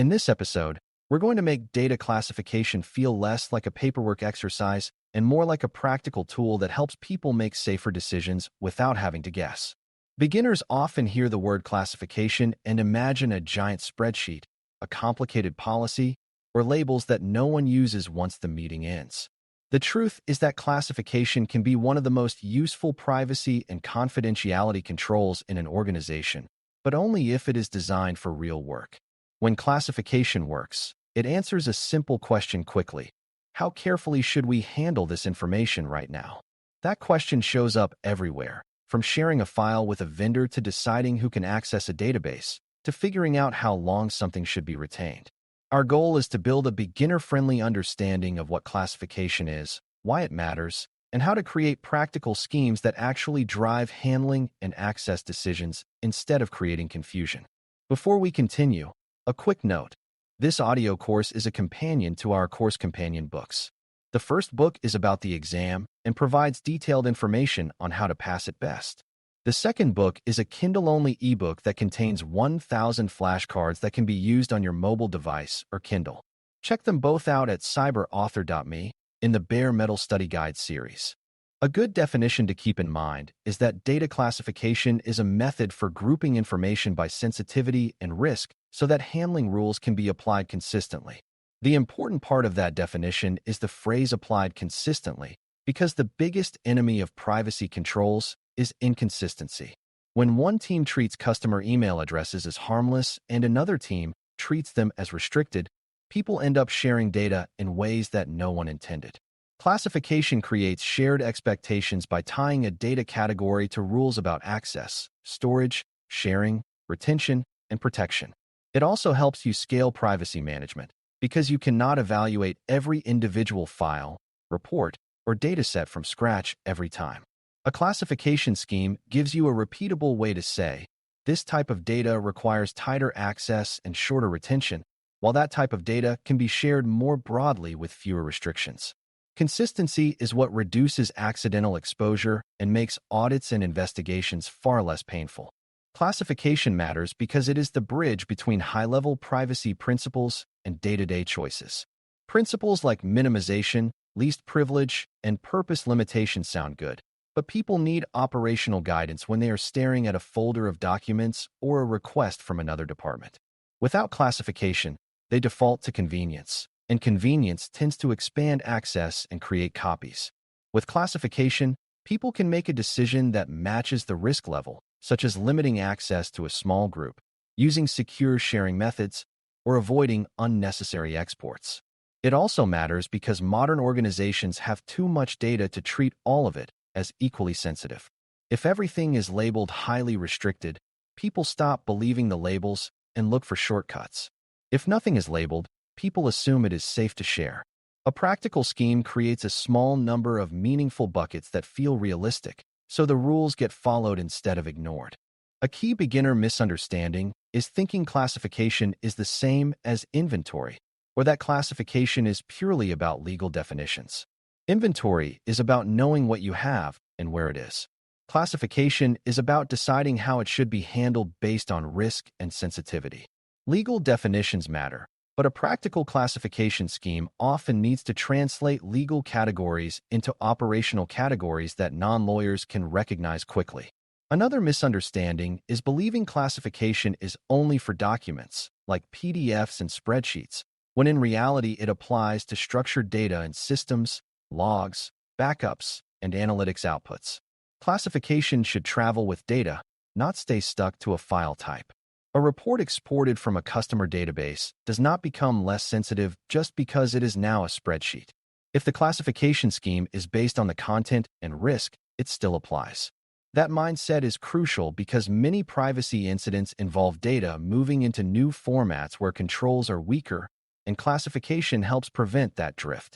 In this episode, we're going to make data classification feel less like a paperwork exercise and more like a practical tool that helps people make safer decisions without having to guess. Beginners often hear the word classification and imagine a giant spreadsheet, a complicated policy, or labels that no one uses once the meeting ends. The truth is that classification can be one of the most useful privacy and confidentiality controls in an organization, but only if it is designed for real work. When classification works, it answers a simple question quickly. How carefully should we handle this information right now? That question shows up everywhere, from sharing a file with a vendor to deciding who can access a database, to figuring out how long something should be retained. Our goal is to build a beginner-friendly understanding of what classification is, why it matters, and how to create practical schemes that actually drive handling and access decisions instead of creating confusion. Before we continue, a quick note. This audio course is a companion to our course companion books. The first book is about the exam and provides detailed information on how to pass it best. The second book is a Kindle-only ebook that contains 1,000 flashcards that can be used on your mobile device or Kindle. Check them both out at CIPM in the Bare Metal Study Guide series. A good definition to keep in mind is that data classification is a method for grouping information by sensitivity and risk so that handling rules can be applied consistently. The important part of that definition is the phrase applied consistently, because the biggest enemy of privacy controls is inconsistency. When one team treats customer email addresses as harmless and another team treats them as restricted, people end up sharing data in ways that no one intended. Classification creates shared expectations by tying a data category to rules about access, storage, sharing, retention, and protection. It also helps you scale privacy management because you cannot evaluate every individual file, report, or dataset from scratch every time. A classification scheme gives you a repeatable way to say, this type of data requires tighter access and shorter retention, while that type of data can be shared more broadly with fewer restrictions. Consistency is what reduces accidental exposure and makes audits and investigations far less painful. Classification matters because it is the bridge between high-level privacy principles and day-to-day choices. Principles like minimization, least privilege, and purpose limitation sound good, but people need operational guidance when they are staring at a folder of documents or a request from another department. Without classification, they default to convenience, and convenience tends to expand access and create copies. With classification, people can make a decision that matches the risk level, such as limiting access to a small group, using secure sharing methods, or avoiding unnecessary exports. It also matters because modern organizations have too much data to treat all of it as equally sensitive. If everything is labeled highly restricted, people stop believing the labels and look for shortcuts. If nothing is labeled, people assume it is safe to share. A practical scheme creates a small number of meaningful buckets that feel realistic, so the rules get followed instead of ignored. A key beginner misunderstanding is thinking classification is the same as inventory, or that classification is purely about legal definitions. Inventory is about knowing what you have and where it is. Classification is about deciding how it should be handled based on risk and sensitivity. Legal definitions matter, but a practical classification scheme often needs to translate legal categories into operational categories that non-lawyers can recognize quickly. Another misunderstanding is believing classification is only for documents, like PDFs and spreadsheets, when in reality it applies to structured data in systems, logs, backups, and analytics outputs. Classification should travel with data, not stay stuck to a file type. A report exported from a customer database does not become less sensitive just because it is now a spreadsheet. If the classification scheme is based on the content and risk, it still applies. That mindset is crucial because many privacy incidents involve data moving into new formats where controls are weaker, and classification helps prevent that drift.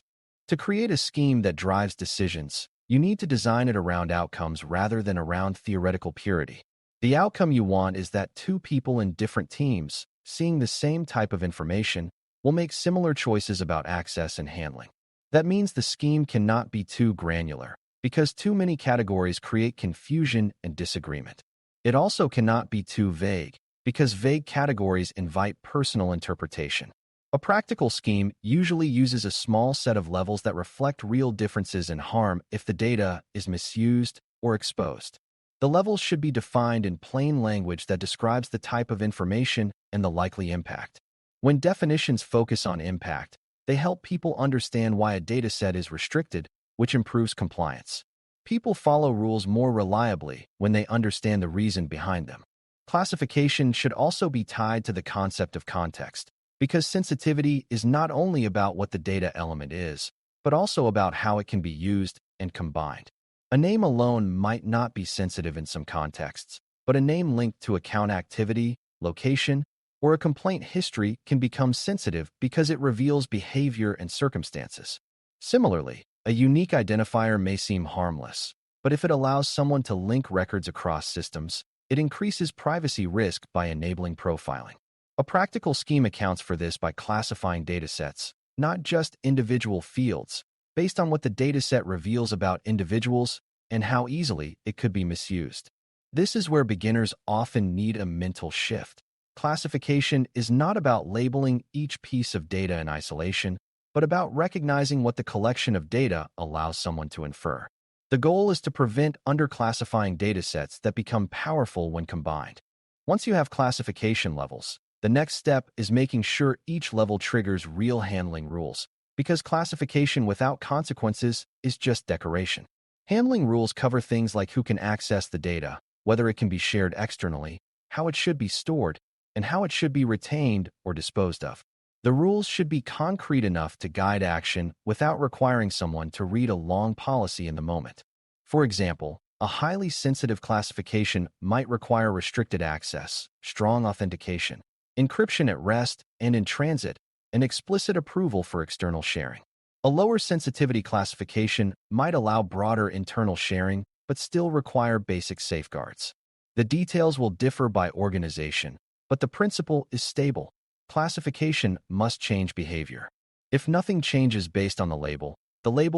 To create a scheme that drives decisions, you need to design it around outcomes rather than around theoretical purity. The outcome you want is that two people in different teams, seeing the same type of information, will make similar choices about access and handling. That means the scheme cannot be too granular, because too many categories create confusion and disagreement. It also cannot be too vague, because vague categories invite personal interpretation. A practical scheme usually uses a small set of levels that reflect real differences in harm if the data is misused or exposed. The levels should be defined in plain language that describes the type of information and the likely impact. When definitions focus on impact, they help people understand why a dataset is restricted, which improves compliance. People follow rules more reliably when they understand the reason behind them. Classification should also be tied to the concept of context, because sensitivity is not only about what the data element is, but also about how it can be used and combined. A name alone might not be sensitive in some contexts, but a name linked to account activity, location, or a complaint history can become sensitive because it reveals behavior and circumstances. Similarly, a unique identifier may seem harmless, but if it allows someone to link records across systems, it increases privacy risk by enabling profiling. A practical scheme accounts for this by classifying datasets, not just individual fields, based on what the dataset reveals about individuals and how easily it could be misused. This is where beginners often need a mental shift. Classification is not about labeling each piece of data in isolation, but about recognizing what the collection of data allows someone to infer. The goal is to prevent underclassifying datasets that become powerful when combined. Once you have classification levels, the next step is making sure each level triggers real handling rules, because classification without consequences is just decoration. Handling rules cover things like who can access the data, whether it can be shared externally, how it should be stored, and how it should be retained or disposed of. The rules should be concrete enough to guide action without requiring someone to read a long policy in the moment. For example, a highly sensitive classification might require restricted access, strong authentication, encryption at rest and in transit, and explicit approval for external sharing. A lower sensitivity classification might allow broader internal sharing, but still require basic safeguards. The details will differ by organization, but the principle is stable. Classification must change behavior. If nothing changes based on the label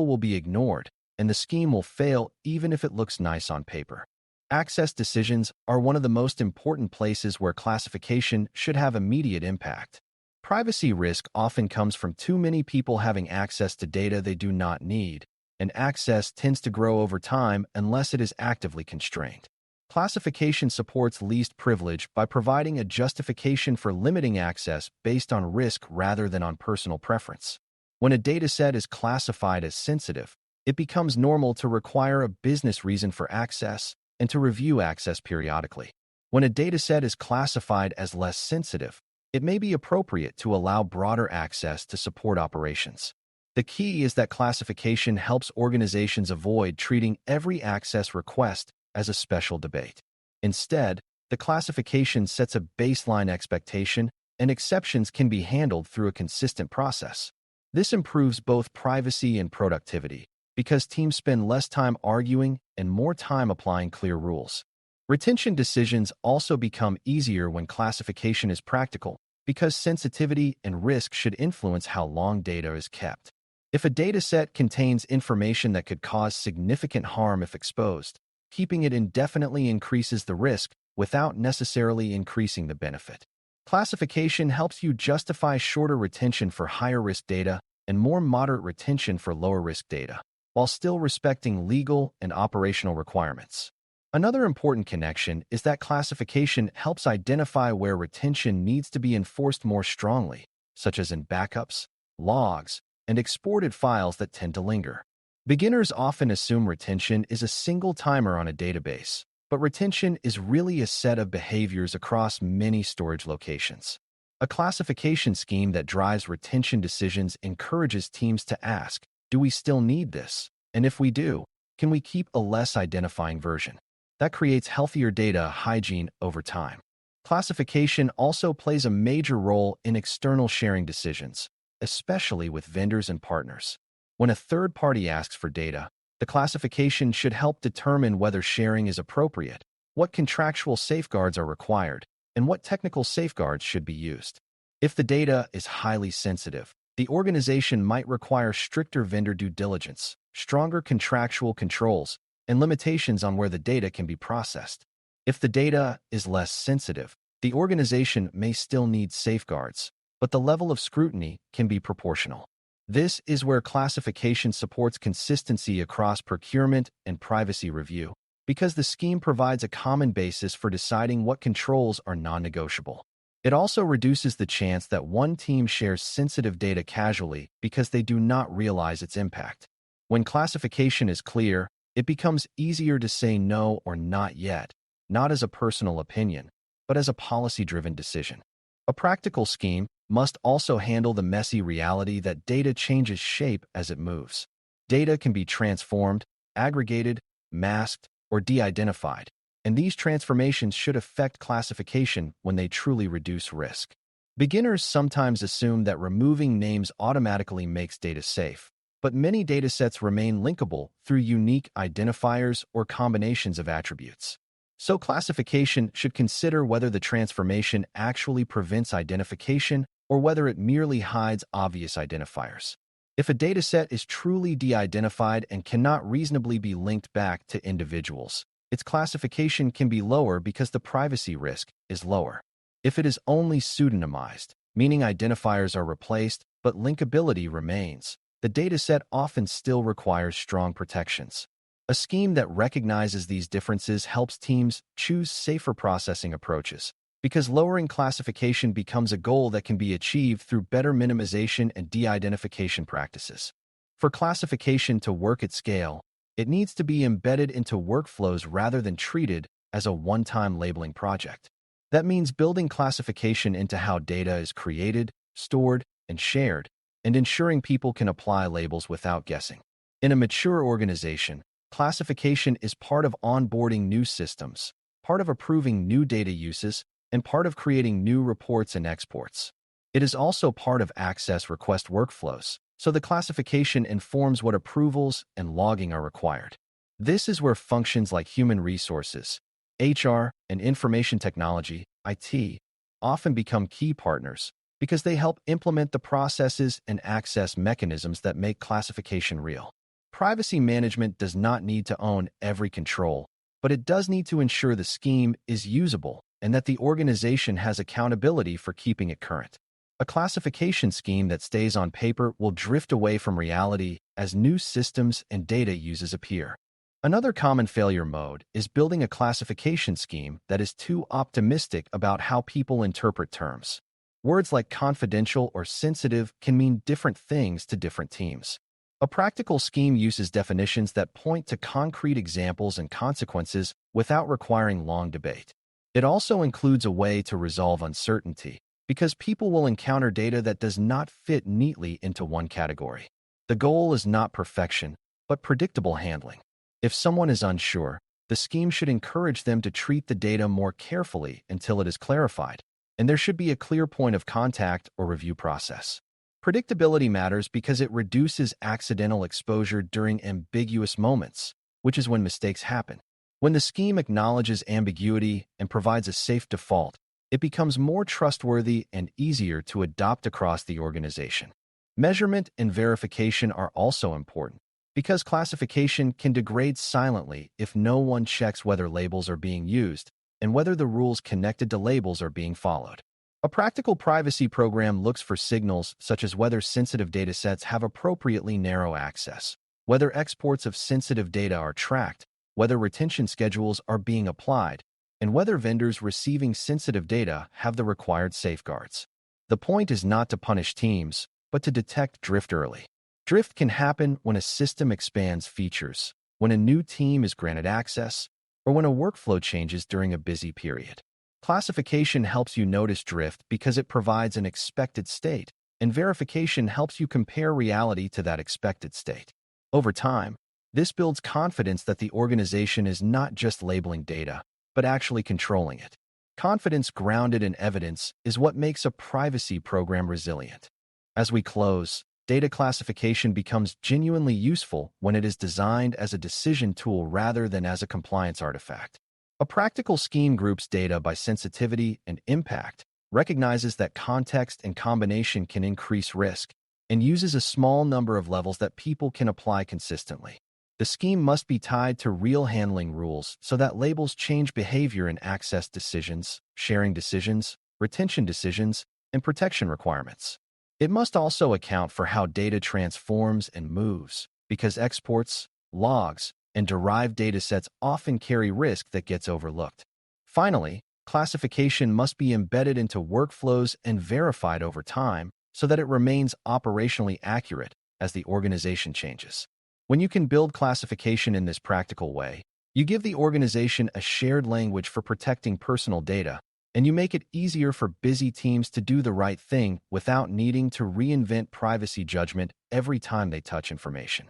will be ignored, and the scheme will fail even if it looks nice on paper. Access decisions are one of the most important places where classification should have immediate impact. Privacy risk often comes from too many people having access to data they do not need, and access tends to grow over time unless it is actively constrained. Classification supports least privilege by providing a justification for limiting access based on risk rather than on personal preference. When a dataset is classified as sensitive, it becomes normal to require a business reason for access and to review access periodically. When a dataset is classified as less sensitive, it may be appropriate to allow broader access to support operations. The key is that classification helps organizations avoid treating every access request as a special debate. Instead, the classification sets a baseline expectation, and exceptions can be handled through a consistent process. This improves both privacy and productivity, because teams spend less time arguing and more time applying clear rules. Retention decisions also become easier when classification is practical, because sensitivity and risk should influence how long data is kept. If a dataset contains information that could cause significant harm if exposed, keeping it indefinitely increases the risk without necessarily increasing the benefit. Classification helps you justify shorter retention for higher-risk data and more moderate retention for lower-risk data, while still respecting legal and operational requirements. Another important connection is that classification helps identify where retention needs to be enforced more strongly, such as in backups, logs, and exported files that tend to linger. Beginners often assume retention is a single timer on a database, but retention is really a set of behaviors across many storage locations. A classification scheme that drives retention decisions encourages teams to ask, do we still need this? And if we do, can we keep a less identifying version? That creates healthier data hygiene over time. Classification also plays a major role in external sharing decisions, especially with vendors and partners. When a third party asks for data, the classification should help determine whether sharing is appropriate, what contractual safeguards are required, and what technical safeguards should be used. If the data is highly sensitive, the organization might require stricter vendor due diligence, stronger contractual controls, and limitations on where the data can be processed. If the data is less sensitive, The organization may still need safeguards, but the level of scrutiny can be proportional. This is where classification supports consistency across procurement and privacy review, because the scheme provides a common basis for deciding what controls are non-negotiable. It also reduces the chance that one team shares sensitive data casually because they do not realize its impact. When classification is clear, it becomes easier to say no or not yet, not as a personal opinion, but as a policy-driven decision. A practical scheme must also handle the messy reality that data changes shape as it moves. Data can be transformed, aggregated, masked, or de-identified, and these transformations should affect classification when they truly reduce risk. Beginners sometimes assume that removing names automatically makes data safe, but many datasets remain linkable through unique identifiers or combinations of attributes. So classification should consider whether the transformation actually prevents identification or whether it merely hides obvious identifiers. If a dataset is truly de-identified and cannot reasonably be linked back to individuals, its classification can be lower because the privacy risk is lower. If it is only pseudonymized, meaning identifiers are replaced but linkability remains, the dataset often still requires strong protections. A scheme that recognizes these differences helps teams choose safer processing approaches, because lowering classification becomes a goal that can be achieved through better minimization and de-identification practices. For classification to work at scale, it needs to be embedded into workflows rather than treated as a one-time labeling project. That means building classification into how data is created, stored, and shared, and ensuring people can apply labels without guessing. In a mature organization, classification is part of onboarding new systems, part of approving new data uses, and part of creating new reports and exports. It is also part of access request workflows, so the classification informs what approvals and logging are required. This is where functions like human resources, HR, and information technology, IT, often become key partners because they help implement the processes and access mechanisms that make classification real. Privacy management does not need to own every control, but it does need to ensure the scheme is usable and that the organization has accountability for keeping it current. A classification scheme that stays on paper will drift away from reality as new systems and data uses appear. Another common failure mode is building a classification scheme that is too optimistic about how people interpret terms. Words like confidential or sensitive can mean different things to different teams. A practical scheme uses definitions that point to concrete examples and consequences without requiring long debate. It also includes a way to resolve uncertainty, because people will encounter data that does not fit neatly into one category. The goal is not perfection, but predictable handling. If someone is unsure, the scheme should encourage them to treat the data more carefully until it is clarified, and there should be a clear point of contact or review process. Predictability matters because it reduces accidental exposure during ambiguous moments, which is when mistakes happen. When the scheme acknowledges ambiguity and provides a safe default, it becomes more trustworthy and easier to adopt across the organization. Measurement and verification are also important, because classification can degrade silently if no one checks whether labels are being used and whether the rules connected to labels are being followed. A practical privacy program looks for signals such as whether sensitive datasets have appropriately narrow access, whether exports of sensitive data are tracked, whether retention schedules are being applied, and whether vendors receiving sensitive data have the required safeguards. The point is not to punish teams, but to detect drift early. Drift can happen when a system expands features, when a new team is granted access, or when a workflow changes during a busy period. Classification helps you notice drift because it provides an expected state, and verification helps you compare reality to that expected state. Over time, this builds confidence that the organization is not just labeling data, but actually controlling it. Confidence grounded in evidence is what makes a privacy program resilient. As we close, data classification becomes genuinely useful when it is designed as a decision tool rather than as a compliance artifact. A practical scheme groups data by sensitivity and impact, recognizes that context and combination can increase risk, and uses a small number of levels that people can apply consistently. The scheme must be tied to real handling rules so that labels change behavior in access decisions, sharing decisions, retention decisions, and protection requirements. It must also account for how data transforms and moves, because exports, logs, and derived datasets often carry risk that gets overlooked. Finally, classification must be embedded into workflows and verified over time so that it remains operationally accurate as the organization changes. When you can build classification in this practical way, you give the organization a shared language for protecting personal data, and you make it easier for busy teams to do the right thing without needing to reinvent privacy judgment every time they touch information.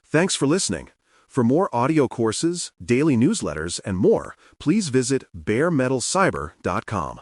Thanks for listening. For more audio courses, daily newsletters, and more, please visit DailyCyber.News.